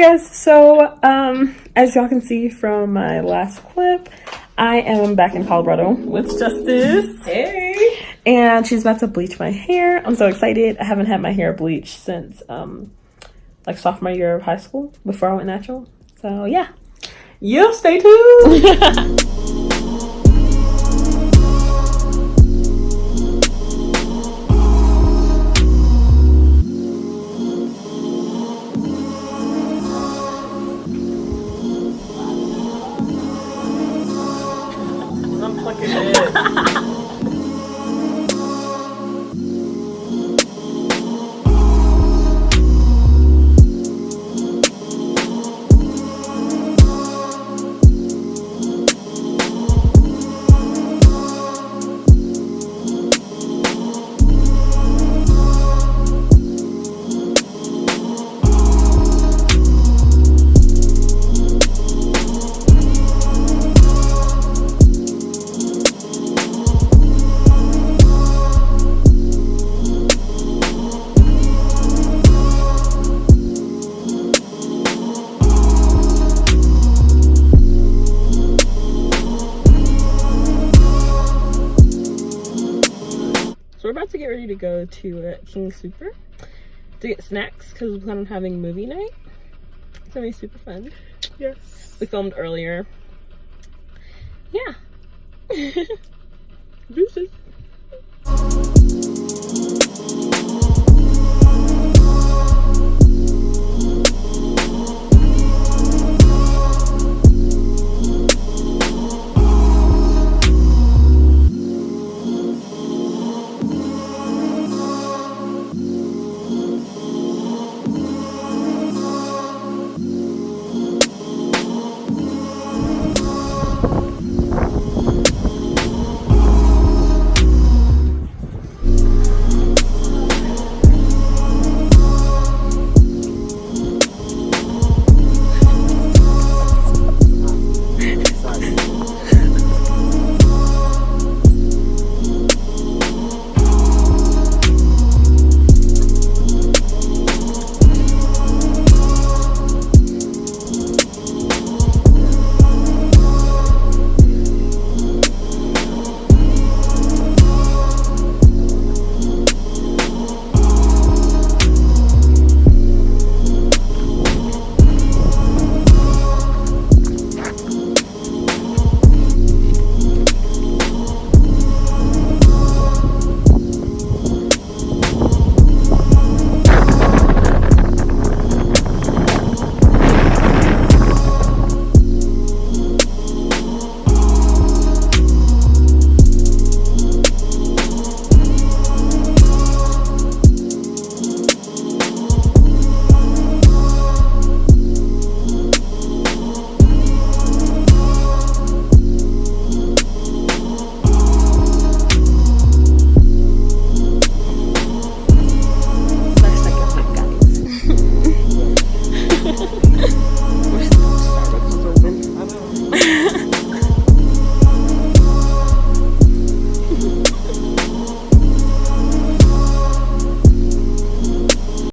guys, so as y'all can see from my last clip, I am back in Colorado with Justice. Hey! And she's about to bleach my hair. I'm so excited. I haven't had my hair bleached since like sophomore year of high school before I went natural. So yeah. Yeah, stay tuned! I'm plucking it. So we're about to get ready to go to King Super to get snacks because we plan on having movie night. It's gonna be super fun. Yes. We filmed earlier. Yeah. Deuces.